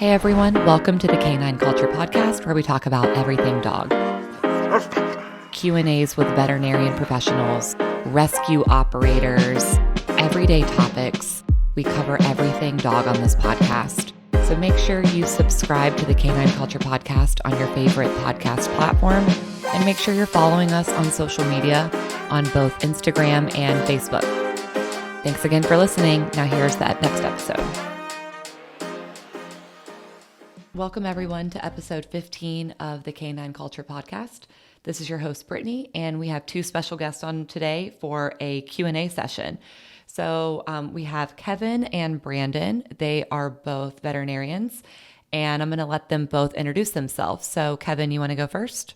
Hey everyone, welcome to the Canine Culture Podcast, where we talk about everything dog. Q&As with veterinarian professionals, rescue operators, everyday topics. We cover everything dog on this podcast. So make sure you subscribe to the Canine Culture Podcast on your favorite podcast platform, and make sure you're following us on social media on both Instagram and Facebook. Thanks again for listening. Now here's that next episode. Welcome everyone to episode 15 of the Canine Culture Podcast. This is your host, Brittany, and we have two special guests on today for a Q&A session. So we have Kevin and Brandon. They are both veterinarians, and I'm going to let them both introduce themselves. So Kevin, you want to go first?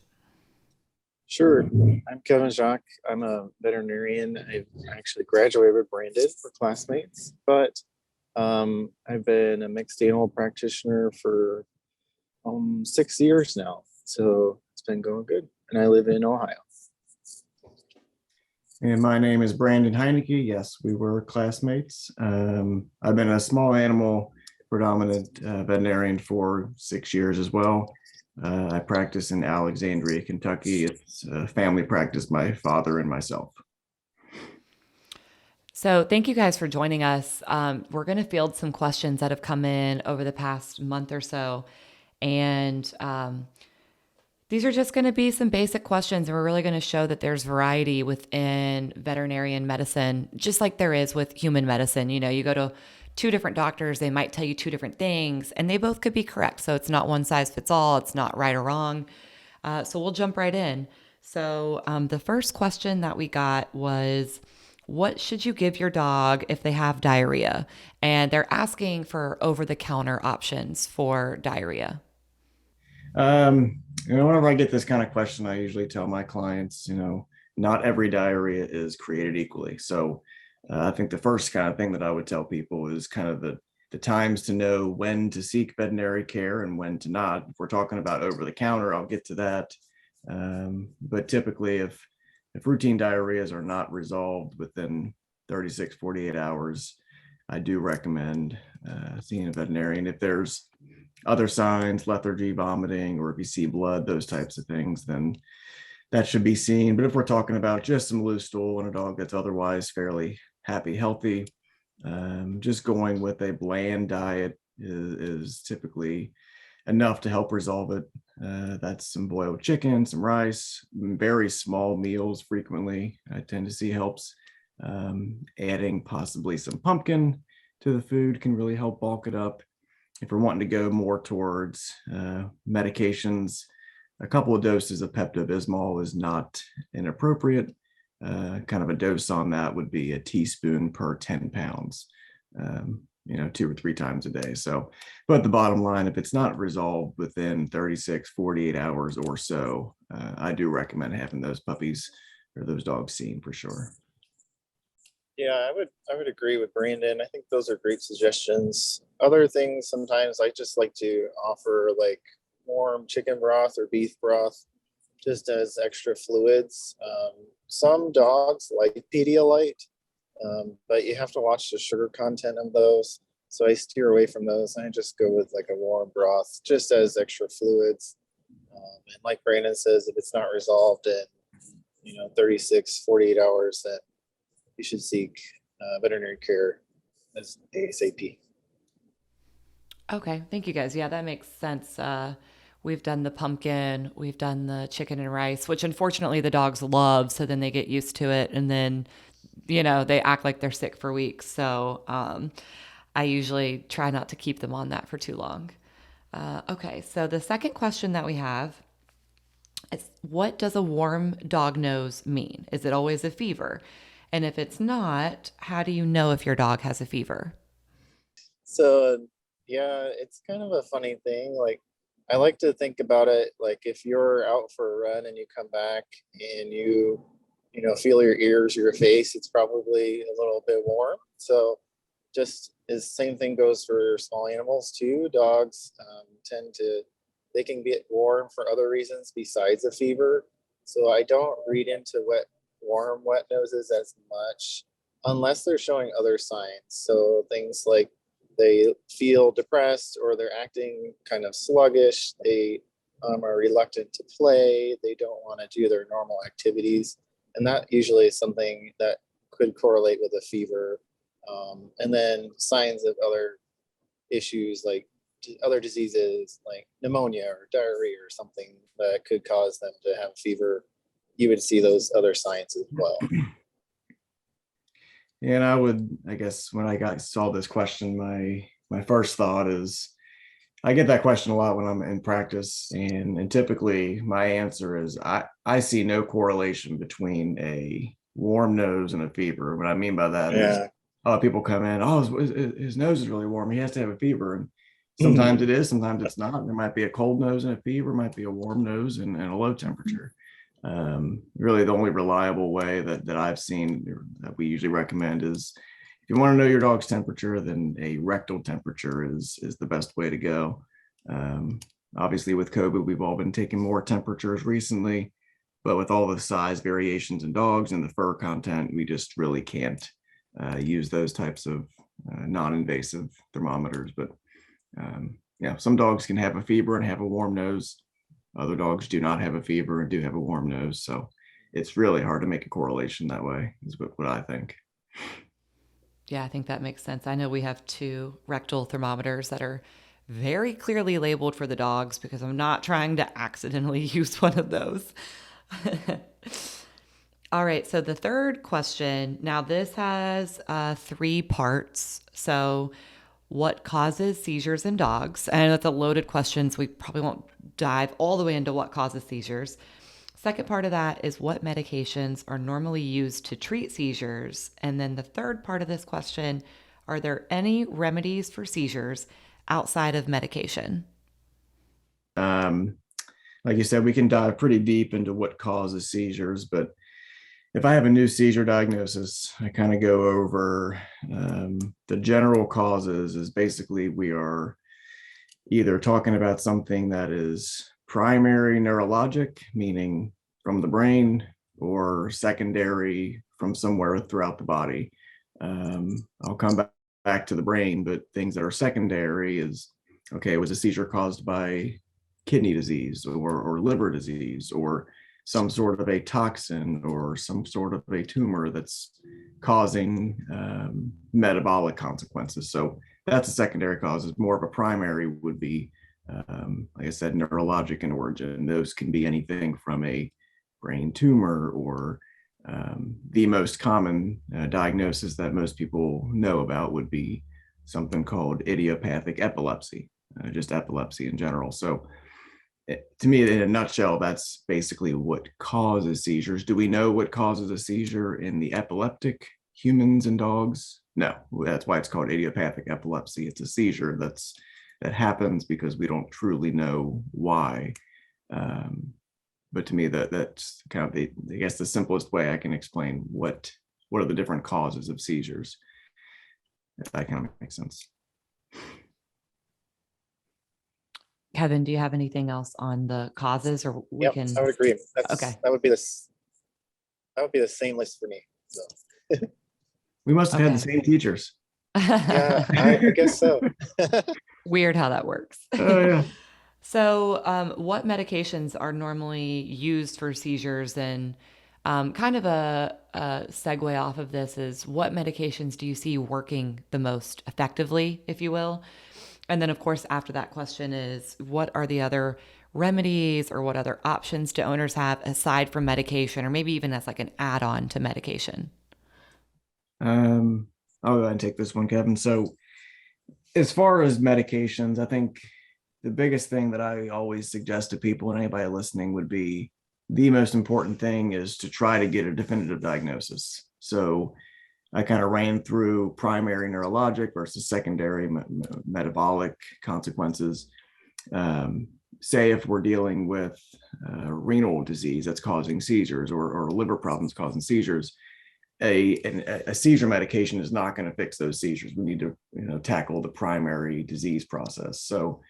Sure. I'm Kevin Jacques. I'm a veterinarian. I actually graduated with Brandon for classmates, but I've been a mixed animal practitioner for 6 years now. So it's been going good. And I live in Ohio. And my name is Brandon Heineke. Yes, we were classmates. I've been a small animal predominant veterinarian for 6 years as well. I practice in Alexandria, Kentucky. It's a family practice, my father and myself. So thank you guys for joining us. We're going to field some questions that have come in over the past month or so. And these are just going to be some basic questions. And we're really going to show that there's variety within veterinarian medicine, just like there is with human medicine. You know, you go to two different doctors, they might tell you two different things, and they both could be correct. So it's not one size fits all. It's not right or wrong. So we'll jump right in. So the first question that we got was, what should you give your dog if they have diarrhea? And they're asking for over-the-counter options for diarrhea. Whenever I get this kind of question, I usually tell my clients, not every diarrhea is created equally. So I think the first kind of thing that I would tell people is kind of the times to know when to seek veterinary care and when to not. If we're talking about over-the-counter, I'll get to that. But typically, if routine diarrheas are not resolved within 36, 48 hours, I do recommend seeing a veterinarian. If there's other signs, lethargy, vomiting, or if you see blood, those types of things, then that should be seen. But if we're talking about just some loose stool in a dog that's otherwise fairly happy, healthy, just going with a bland diet is typically enough to help resolve it. That's some boiled chicken, some rice, very small meals frequently, I tend to see helps. Adding possibly some pumpkin to the food can really help bulk it up. If we're wanting to go more towards medications, a couple of doses of Pepto-Bismol is not inappropriate. Kind of a dose on that would be a teaspoon per 10 pounds. 2 or 3 times a day. So, but the bottom line, if it's not resolved within 36, 48 hours or so, I do recommend having those puppies or those dogs seen for sure. Yeah, I would agree with Brandon. I think those are great suggestions. Other things, sometimes I just like to offer like warm chicken broth or beef broth just as extra fluids. Some dogs like Pedialyte, but you have to watch the sugar content of those. So I steer away from those and I just go with like a warm broth just as extra fluids. And like Brandon says, if it's not resolved in 36, 48 hours, then you should seek veterinary care as ASAP. Okay, thank you guys. Yeah, that makes sense. We've done the pumpkin, we've done the chicken and rice, which unfortunately the dogs love. So then they get used to it, and then they act like they're sick for weeks. So I usually try not to keep them on that for too long. Okay, so the second question that we have is, what does a warm dog nose mean? Is it always a fever? And if it's not, how do you know if your dog has a fever? So, yeah, it's kind of a funny thing. Like, I like to think about it like if you're out for a run and you come back and you feel your ears, your face, it's probably a little bit warm. So just as same thing goes for small animals too. Dogs they can get warm for other reasons besides a fever. So I don't read into warm wet noses as much unless they're showing other signs. So things like they feel depressed or they're acting kind of sluggish. They are reluctant to play. They don't want to do their normal activities. And that usually is something that could correlate with a fever. And then signs of other issues like other diseases like pneumonia or diarrhea or something that could cause them to have fever. You would see those other signs as well. And I guess when I saw this question, my first thought is, I get that question a lot when I'm in practice, and typically my answer is I see no correlation between a warm nose and a fever. What I mean by that is, people come in, oh, his nose is really warm, he has to have a fever, and sometimes it is, sometimes it's not. There might be a cold nose and a fever, might be a warm nose and a low temperature. Really, the only reliable way that I've seen that we usually recommend is, if you want to know your dog's temperature, then a rectal temperature is the best way to go. Obviously, with COVID, we've all been taking more temperatures recently, but with all the size variations in dogs and the fur content, we just really can't use those types of non-invasive thermometers. But yeah, some dogs can have a fever and have a warm nose. Other dogs do not have a fever and do have a warm nose. So it's really hard to make a correlation that way, is what I think. Yeah, I think that makes sense. I know we have 2 rectal thermometers that are very clearly labeled for the dogs because I'm not trying to accidentally use one of those. All right, so the third question, now this has 3 parts. So what causes seizures in dogs? And that's a loaded question, so we probably won't dive all the way into what causes seizures. Second part of that is what medications are normally used to treat seizures. And then the third part of this question, are there any remedies for seizures outside of medication? Like you said, we can dive pretty deep into what causes seizures, but if I have a new seizure diagnosis, I kind of go over the general causes. Is basically we are either talking about something that is primary neurologic, meaning from the brain, or secondary from somewhere throughout the body. I'll come back to the brain, but things that are secondary is, okay, was a seizure caused by kidney disease or liver disease, or some sort of a toxin or some sort of a tumor that's causing metabolic consequences. So that's a secondary cause. More of a primary would be, like I said, neurologic in origin. Those can be anything from a brain tumor or the most common diagnosis that most people know about would be something called idiopathic epilepsy, just epilepsy in general. So to me, in a nutshell, that's basically what causes seizures. Do we know what causes a seizure in the epileptic humans and dogs? No, that's why it's called idiopathic epilepsy. It's a seizure that happens because we don't truly know why. But to me, that's kind of I guess the simplest way I can explain what are the different causes of seizures, if that kind of makes sense. Kevin, do you have anything else on the causes, or we can? I would agree. Okay. That would be the same list for me. So. We must have had the same teachers. Yeah, I guess so. Weird how that works. Oh yeah. So, what medications are normally used for seizures? And kind of a segue off of this is, what medications do you see working the most effectively, if you will? And then, of course, after that question is, what are the other remedies or what other options do owners have aside from medication, or maybe even as like an add-on to medication? I'll go ahead and take this one, Kevin. So as far as medications, I think the biggest thing that I always suggest to people and anybody listening would be, the most important thing is to try to get a definitive diagnosis. So I kind of ran through primary neurologic versus secondary metabolic consequences. Say if we're dealing with renal disease that's causing seizures, or liver problems causing seizures, a seizure medication is not going to fix those seizures. We need to tackle the primary disease process. So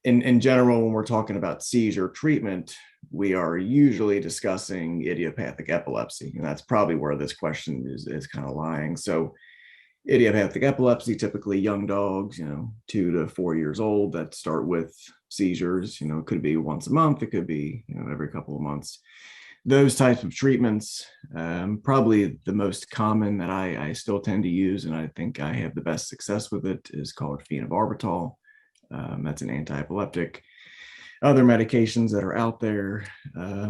in general, when we're talking about seizure treatment, we are usually discussing idiopathic epilepsy, and that's probably where this question is kind of lying. So Idiopathic epilepsy, typically young dogs, 2 to 4 years old, that start with seizures. It could be once a month, it could be, every couple of months. Those types of treatments, probably the most common that I still tend to use, and I think I have the best success with it, is called phenobarbital. That's an anti-epileptic. Other medications that are out there,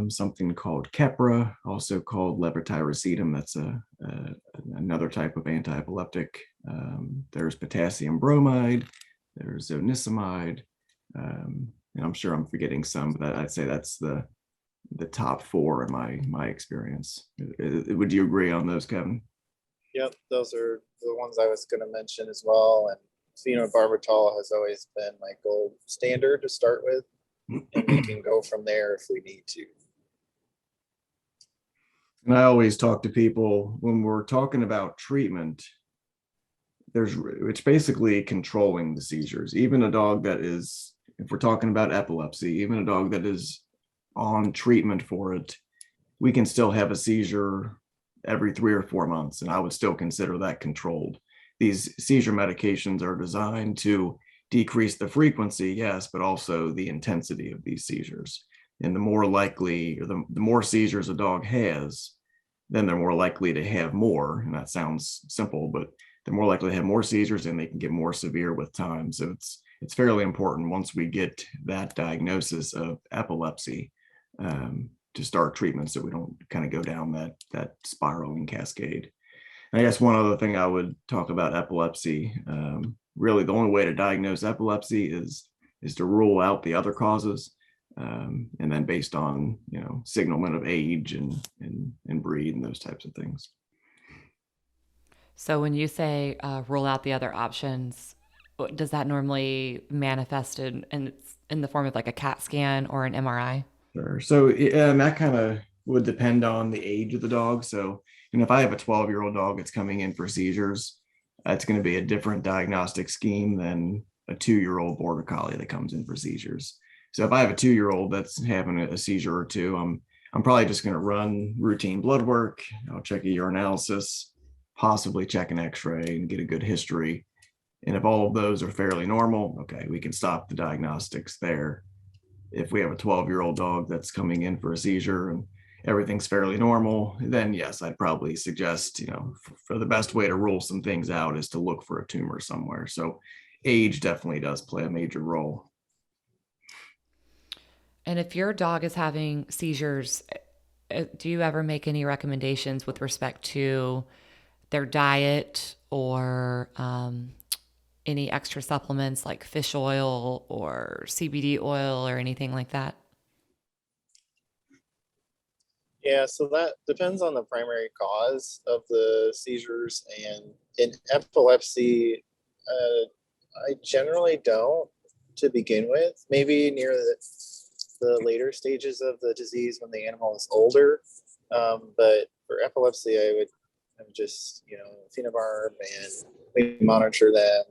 something called Keppra, also called levetiracetam. That's another type of anti-epileptic. There's potassium bromide, there's zonisamide, and I'm sure I'm forgetting some, but I'd say that's the top four in my experience. Would you agree on those, Kevin? Yep, those are the ones I was going to mention as well. And phenobarbital has always been my gold standard to start with, and we can go from there if we need to. And I always talk to people when we're talking about treatment, it's basically controlling the seizures. Even a dog that is, if we're talking about epilepsy, even a dog that is on treatment for it, we can still have a seizure every 3 or 4 months, and I would still consider that controlled. These seizure medications are designed to decrease the frequency, yes, but also the intensity of these seizures. And the more likely, or the more seizures a dog has, then they're more likely to have more. And that sounds simple, but they're more likely to have more seizures, and they can get more severe with time. So it's fairly important once we get that diagnosis of epilepsy, to start treatment, so we don't kind of go down that spiraling cascade. And I guess one other thing I would talk about epilepsy, really the only way to diagnose epilepsy is to rule out the other causes, and then based on signalment of age and breed and those types of things. So when you say rule out the other options, does that normally manifest in the form of like a CAT scan or an MRI? Sure. So that kind of would depend on the age of the dog. So, if I have a 12-year-old dog that's coming in for seizures, it's going to be a different diagnostic scheme than a 2-year-old border collie that comes in for seizures. So if I have a 2-year-old that's having a seizure or two, I'm probably just going to run routine blood work. I'll check a urinalysis, possibly check an X-ray and get a good history. And if all of those are fairly normal, okay, we can stop the diagnostics there. If we have a 12-year-old dog that's coming in for a seizure and everything's fairly normal, then yes, I'd probably suggest, for the best way to rule some things out is to look for a tumor somewhere. So age definitely does play a major role. And if your dog is having seizures, do you ever make any recommendations with respect to their diet or any extra supplements like fish oil or CBD oil or anything like that? Yeah, so that depends on the primary cause of the seizures. And in epilepsy, I generally don't to begin with. Maybe near the later stages of the disease when the animal is older. But for epilepsy, I would just, phenobarb, and we monitor them,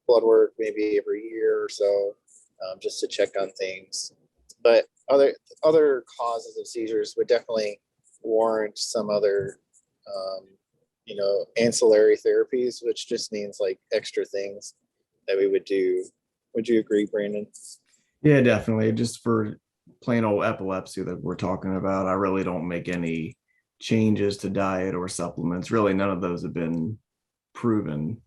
blood work maybe every year or so, just to check on things. But other causes of seizures would definitely warrant some other, ancillary therapies, which just means like extra things that we would do. Would you agree, Brandon? Yeah, definitely. Just for plain old epilepsy that we're talking about, I really don't make any changes to diet or supplements. Really, none of those have been proven.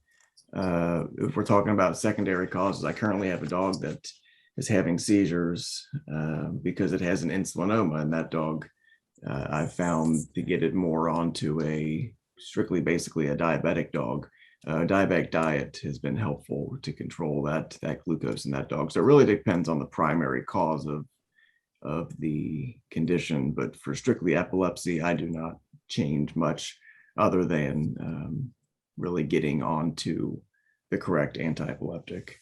If we're talking about secondary causes, I currently have a dog that is having seizures because it has an insulinoma, and that dog I've found to get it more onto a strictly basically a diabetic dog. Diabetic diet has been helpful to control that glucose in that dog. So it really depends on the primary cause of the condition. But for strictly epilepsy, I do not change much other than really getting onto the correct anti-epileptic.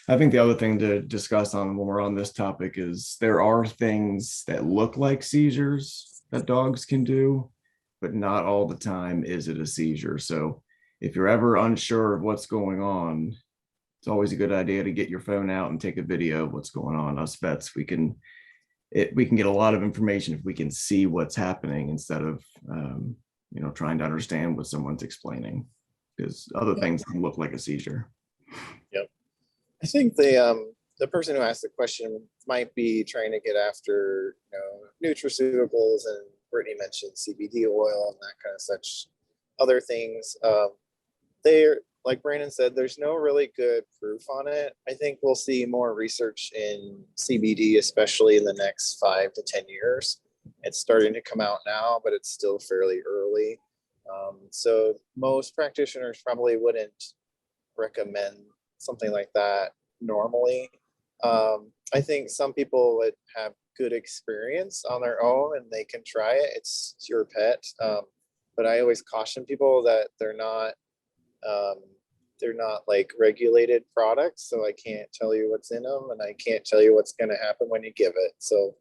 I think the other thing to discuss on when we're on this topic is there are things that look like seizures that dogs can do, but not all the time is it a seizure. So if you're ever unsure of what's going on, it's always a good idea to get your phone out and take a video of what's going on. Us vets, we can get a lot of information if we can see what's happening instead of trying to understand what someone's explaining. because other things can look like a seizure. Yep. I think the person who asked the question might be trying to get after, nutraceuticals, and Brittany mentioned CBD oil and that kind of such other things. They're like Brandon said, there's no really good proof on it. I think we'll see more research in CBD, especially in the next 5 to 10 years. It's starting to come out now, but it's still fairly early. So most practitioners probably wouldn't recommend something like that normally. I think some people would have good experience on their own and they can try it. It's your pet. But I always caution people that they're not like regulated products. So I can't tell you what's in them and I can't tell you what's going to happen when you give it. So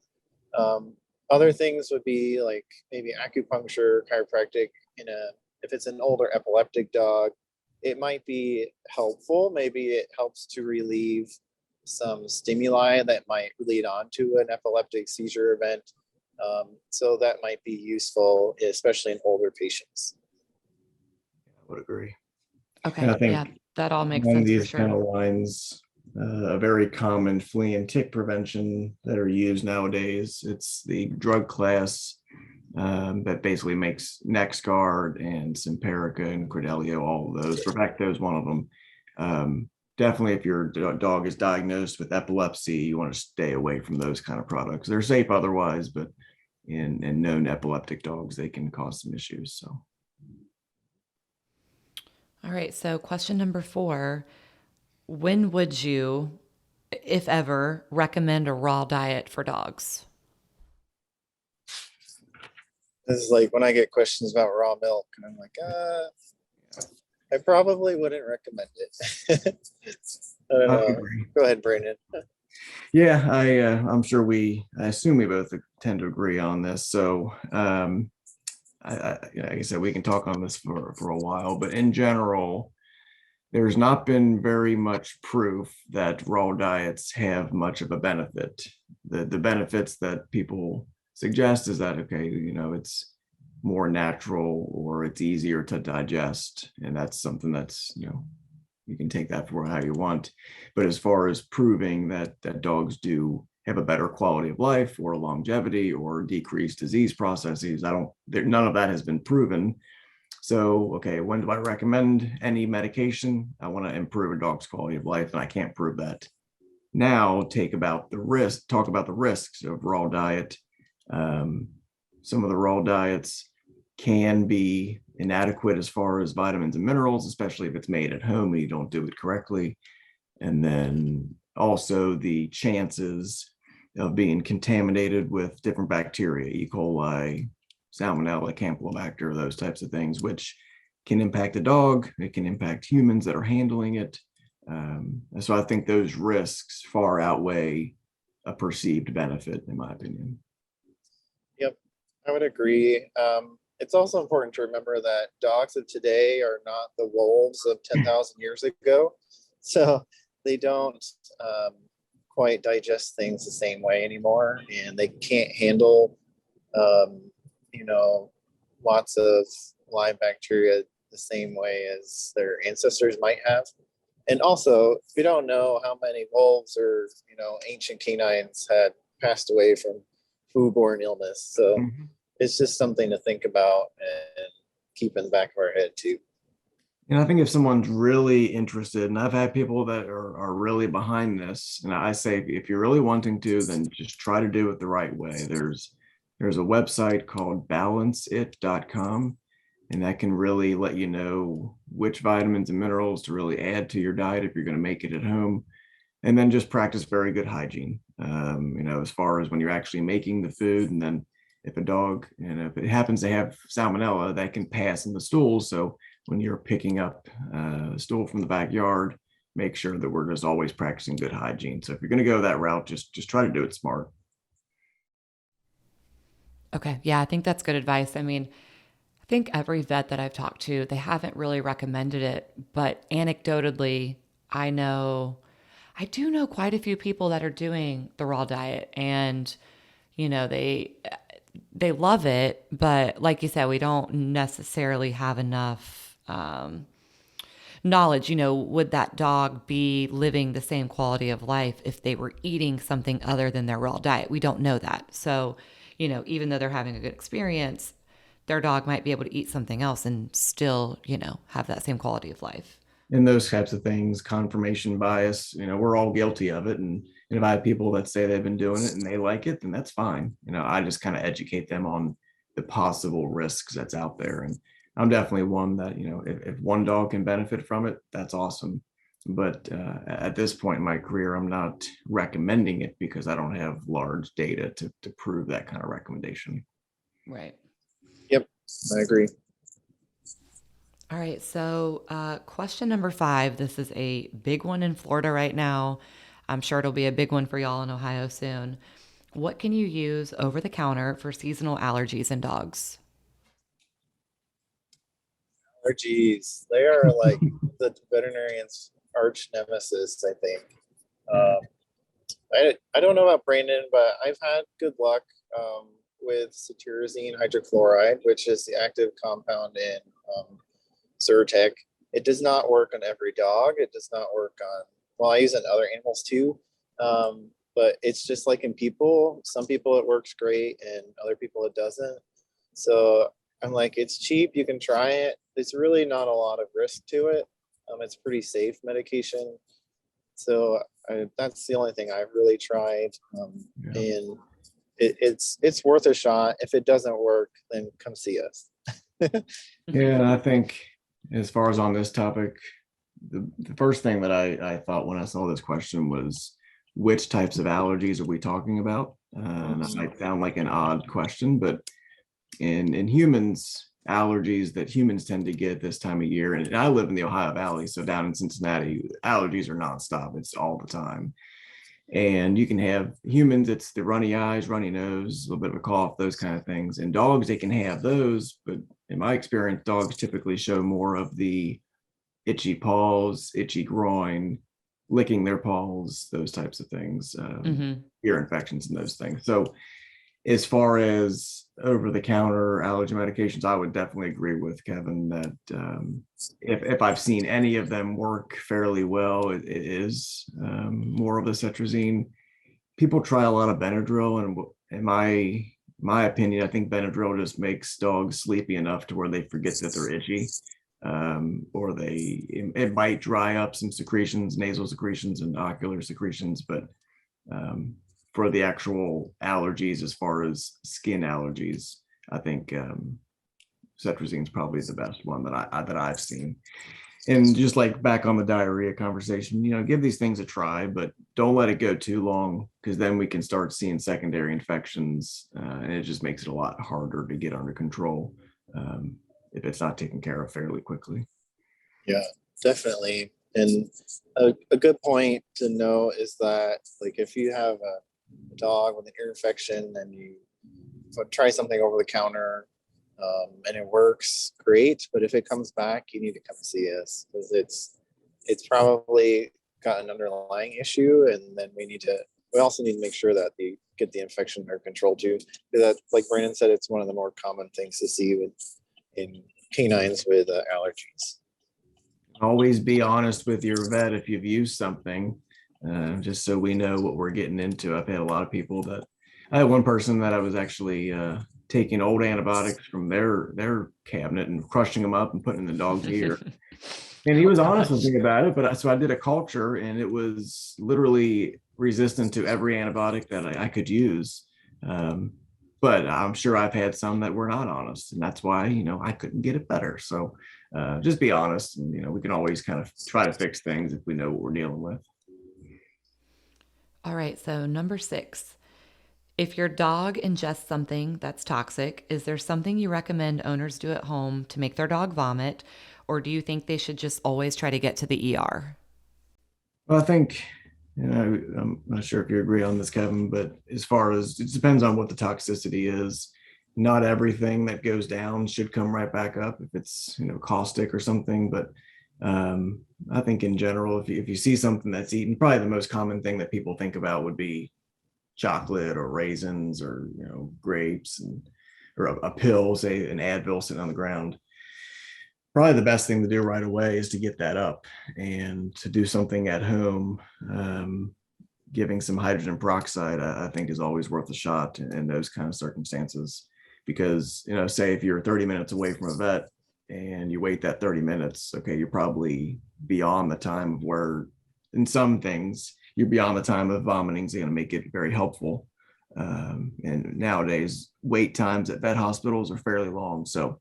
other things would be like maybe acupuncture, chiropractic if it's an older epileptic dog, it might be helpful. Maybe it helps to relieve some stimuli that might lead on to an epileptic seizure event. So that might be useful, especially in older patients. I would agree. Okay. And I think Yeah, that all makes along sense for these kind sure. of lines, a very common flea and tick prevention that are used nowadays. It's the drug class that basically makes NexGard and Simparica and Credelio, all of those. Prevecto is one of them. Definitely, if your dog is diagnosed with epilepsy, you want to stay away from those kind of products. They're safe otherwise, but in known epileptic dogs, they can cause some issues. So, All right. So, question number 4: when would you, if ever, recommend a raw diet for dogs? This is like when I get questions about raw milk, and I'm like, I probably wouldn't recommend it. I don't I know. agree. Go ahead, Brandon. Yeah, I'm sure I assume we both tend to agree on this. So, like I said, we can talk on this for a while, but in general, there's not been very much proof that raw diets have much of a benefit. The benefits that people suggest is that, okay, it's more natural or it's easier to digest. And that's something that's, you can take that for how you want. But as far as proving that dogs do have a better quality of life or longevity or decreased disease processes, none of that has been proven. So, okay, when do I recommend any medication? I want to improve a dog's quality of life, and I can't prove that. Now, talk about the risks of raw diet. Some of the raw diets can be inadequate as far as vitamins and minerals, especially if it's made at home and you don't do it correctly. And then also the chances of being contaminated with different bacteria, E. coli, Salmonella, Campylobacter, those types of things, which can impact the dog. It can impact humans that are handling it. So I think those risks far outweigh a perceived benefit, in my opinion. Yep, I would agree. It's also important to remember that dogs of today are not the wolves of 10,000 years ago. So they don't quite digest things the same way anymore, and they can't handle, lots of live bacteria the same way as their ancestors might have. And also, we don't know how many wolves or, ancient canines had passed away from foodborne illness. So it's just something to think about and keep in the back of our head too. And I think if someone's really interested, and I've had people that are really behind this, and I say if you're really wanting to, then just try to do it the right way. There's a website called balanceit.com, and that can really let you know which vitamins and minerals to really add to your diet if you're going to make it at home. And then just practice very good hygiene, as far as when you're actually making the food. And then if a dog, if it happens to have salmonella, that can pass in the stool. So when you're picking up stool from the backyard, make sure that we're just always practicing good hygiene. So if you're going to go that route, just try to do it smart. Okay. Yeah, I think that's good advice. I mean, I think every vet that I've talked to, they haven't really recommended it, but anecdotally, I do know quite a few people that are doing the raw diet, and they love it, but like you said, we don't necessarily have enough knowledge, would that dog be living the same quality of life if they were eating something other than their raw diet? We don't know that. So, even though they're having a good experience, their dog might be able to eat something else and still, have that same quality of life. And those types of things, confirmation bias, we're all guilty of it. And if I have people that say they've been doing it and they like it, then that's fine. I just kind of educate them on the possible risks that's out there. And I'm definitely one that, if one dog can benefit from it, that's awesome. But at this point in my career, I'm not recommending it because I don't have large data to prove that kind of recommendation. Right. Yep, I agree. All right. So, question number 5. This is a big one in Florida right now. I'm sure it'll be a big one for y'all in Ohio soon. What can you use over the counter for seasonal allergies in dogs? Allergies, they are like the veterinarian's arch nemesis, I think. I don't know about Brandon, but I've had good luck with cetirizine hydrochloride, which is the active compound in Zyrtec. It does not work on every dog. It does not work on, well, I use it on other animals too. But it's just like in people, some people it works great and other people it doesn't. So I'm like, it's cheap. You can try it. There's really not a lot of risk to it. It's pretty safe medication. So that's the only thing I've really tried. And it's worth a shot. If it doesn't work, then come see us. Yeah, and I think as far as on this topic, the first thing that I thought when I saw this question was, which types of allergies are we talking about? And that might sound like an odd question, but in humans, allergies that humans tend to get this time of year, and I live in the Ohio Valley, so down in Cincinnati, allergies are nonstop. It's all the time. And you can have humans, it's the runny eyes, runny nose, a little bit of a cough, those kind of things. And dogs, they can have those, but in my experience, dogs typically show more of the itchy paws, itchy groin, licking their paws, those types of things, ear infections and those things. So as far as over-the-counter allergy medications, I would definitely agree with Kevin that if I've seen any of them work fairly well, it is more of the cetirizine. People try a lot of Benadryl, and in my opinion, I think Benadryl just makes dogs sleepy enough to where they forget that they're itchy, or it might dry up some secretions, nasal secretions and ocular secretions, but for the actual allergies, as far as skin allergies, I think cetirizine is probably the best one that I've seen. And just like back on the diarrhea conversation, give these things a try, but don't let it go too long, because then we can start seeing secondary infections, and it just makes it a lot harder to get under control if it's not taken care of fairly quickly. Yeah, definitely. And a good point to know is that, like, if you have a dog with an ear infection and you try something over the counter and it works, great. But if it comes back, you need to come see us, because it's probably got an underlying issue, and then we also need to make sure that they get the infection under control too. That, like Brandon said, it's one of the more common things to see in canines with allergies. Always be honest with your vet if you've used something, just so we know what we're getting into. I've had a lot of people I had one person that I was actually taking old antibiotics from their cabinet and crushing them up and putting in the dog's ear. And he was honest with me about it, but so I did a culture, and it was literally resistant to every antibiotic that I could use. But I'm sure I've had some that were not honest, and that's why, I couldn't get it better. So just be honest, and, we can always kind of try to fix things if we know what we're dealing with. All right. So number 6, if your dog ingests something that's toxic, is there something you recommend owners do at home to make their dog vomit? Or do you think they should just always try to get to the ER? Well, I think, I'm not sure if you agree on this, Kevin, but as far as it depends on what the toxicity is, not everything that goes down should come right back up if it's, caustic or something. But I think in general, if you see something that's eaten, probably the most common thing that people think about would be chocolate or raisins or, grapes, or a pill, say an Advil sitting on the ground. probably the best thing to do right away is to get that up and to do something at home. Giving some hydrogen peroxide, I think, is always worth a shot in those kind of circumstances. Because, say if you're 30 minutes away from a vet and you wait that 30 minutes, okay, you're probably beyond the time where, in some things, you're beyond the time of vomiting is going to make it very helpful. And nowadays, wait times at vet hospitals are fairly long. So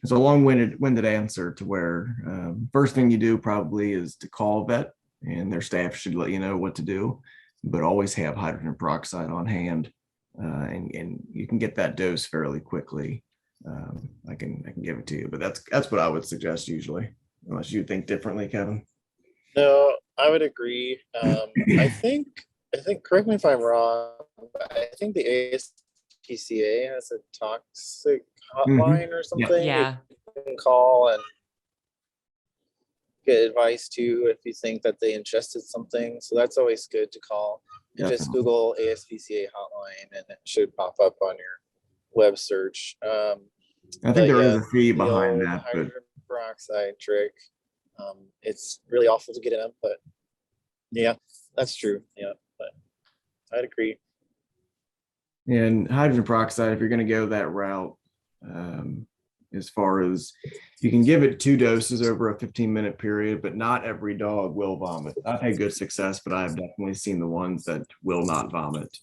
it's a long-winded answer to where first thing you do probably is to call a vet, and their staff should let you know what to do, but always have hydrogen peroxide on hand, and you can get that dose fairly quickly. I can give it to you, but that's what I would suggest usually, unless you think differently, Kevin. No, I would agree. I think correct me if I'm wrong, but I think the ASPCA has a toxic hotline or something Yeah. you can call and get advice to if you think that they ingested something. So that's always good to call. And just Definitely. Google ASPCA hotline and it should pop up on your web search. I think But there is yeah, a fee the behind old that, but hydrogen peroxide trick. It's really awful to get it up, but yeah, that's true. Yeah, but I'd agree. and hydrogen peroxide, if you're going to go that route, as far as you can give it 2 doses over a 15-minute period, but not every dog will vomit. I've had good success, but I've definitely seen the ones that will not vomit.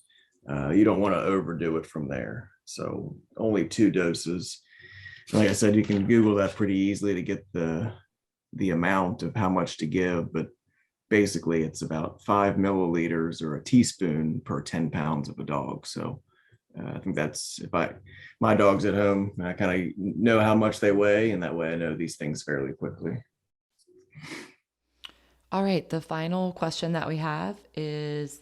You don't want to overdo it from there. So only 2 doses. Like I said, you can Google that pretty easily to get the amount of how much to give, but basically it's about 5 milliliters or a teaspoon per 10 pounds of a dog. So I think that's, if my dog's at home, I kind of know how much they weigh, and that way I know these things fairly quickly. All right. The final question that we have is,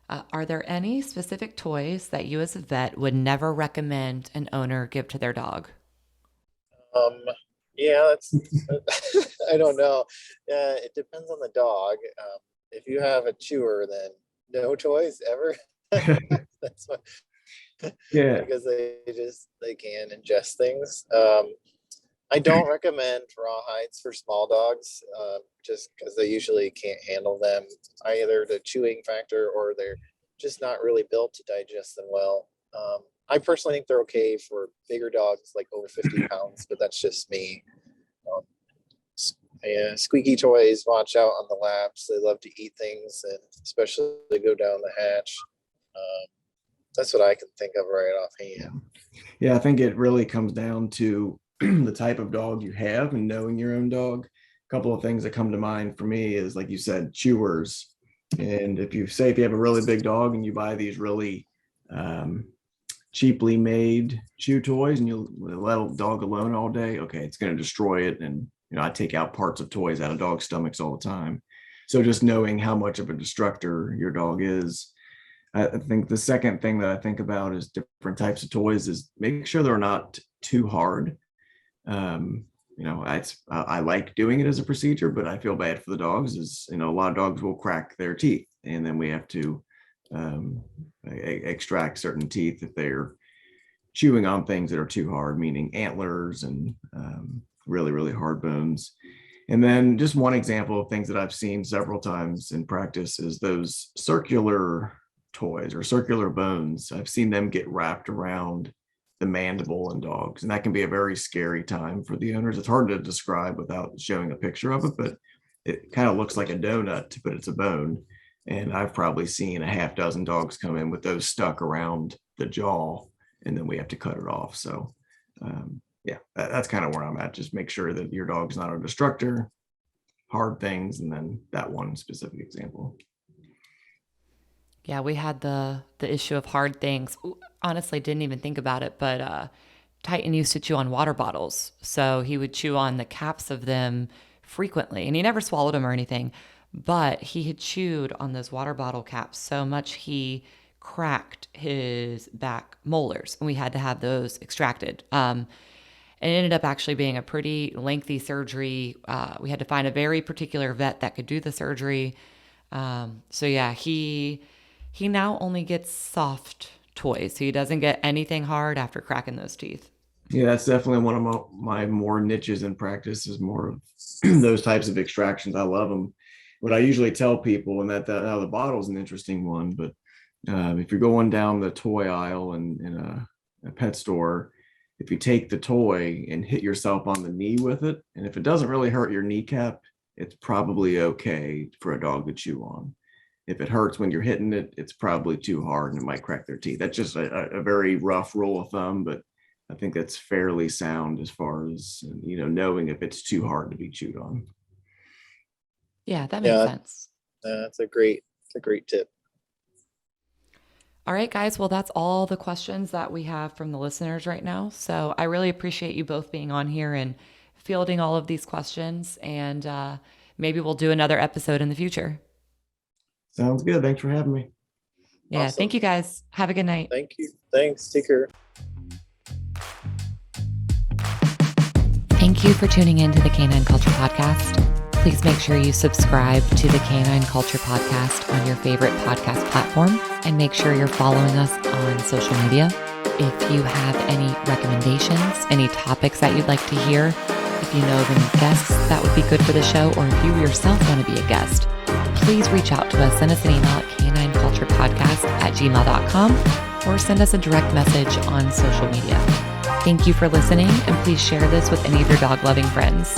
are there any specific toys that you as a vet would never recommend an owner give to their dog? Um, yeah, that's I don't know. It depends on the dog. If you have a chewer, then no toys ever. That's what Yeah. because they can ingest things. I don't recommend rawhides for small dogs, just because they usually can't handle them, either the chewing factor or they're just not really built to digest them well. I personally think they're okay for bigger dogs, like over 50 pounds, but that's just me. Um, yeah, squeaky toys, watch out on the laps. They love to eat things, and especially they go down the hatch. Um, that's what I can think of right offhand. Yeah, I think it really comes down to the type of dog you have and knowing your own dog. A couple of things that come to mind for me is, like you said, chewers. And if you have a really big dog and you buy these really um, cheaply made chew toys and you let a dog alone all day, okay, it's going to destroy it. And I take out parts of toys out of dog stomachs all the time. So just knowing how much of a destructor your dog is. I think the second thing that I think about is different types of toys is make sure they're not too hard. Um, I like doing it as a procedure, but I feel bad for the dogs. Is a lot of dogs will crack their teeth, and then we have to extract certain teeth if they're chewing on things that are too hard, meaning antlers and really really hard bones. And then just one example of things that I've seen several times in practice is those circular toys or circular bones. I've seen them get wrapped around the mandible in dogs, and that can be a very scary time for the owners. It's hard to describe without showing a picture of it, but it kind of looks like a donut, but it's a bone. And I've probably seen a half dozen dogs come in with those stuck around the jaw, and then we have to cut it off. So yeah, that's kind of where I'm at. Just make sure that your dog's not a destructor, hard things, and then that one specific example. Yeah, we had the issue of hard things. Honestly, didn't even think about it, but Titan used to chew on water bottles, so he would chew on the caps of them frequently, and he never swallowed them or anything. But he had chewed on those water bottle caps so much he cracked his back molars, and we had to have those extracted. And it ended up actually being a pretty lengthy surgery. We had to find a very particular vet that could do the surgery. So yeah, he now only gets soft toys. So he doesn't get anything hard after cracking those teeth. Yeah, that's definitely one of my more niches in practice is more of those types of extractions. I love them. What I usually tell people, and that now the bottle is an interesting one, but if you're going down the toy aisle in a pet store, if you take the toy and hit yourself on the knee with it, and if it doesn't really hurt your kneecap, it's probably okay for a dog to chew on. If it hurts when you're hitting it, it's probably too hard and it might crack their teeth. That's just a very rough rule of thumb, but I think that's fairly sound as far as, knowing if it's too hard to be chewed on. Yeah, that makes Yeah, sense. that's a great tip. All right, guys. Well, that's all the questions that we have from the listeners right now. So I really appreciate you both being on here and fielding all of these questions. And maybe we'll do another episode in the future. Sounds good. Thanks for having me. Yeah. Awesome. Thank you, guys. Have a good night. Thank you. Thanks. Take care. Thank you for tuning in to the Canine Culture Podcast. Please make sure you subscribe to the Canine Culture Podcast on your favorite podcast platform and make sure you're following us on social media. If you have any recommendations, any topics that you'd like to hear, if you know of any guests that would be good for the show, or if you yourself want to be a guest, please reach out to us. Send us an email at canineculturepodcast@gmail.com or send us a direct message on social media. Thank you for listening, and please share this with any of your dog-loving friends.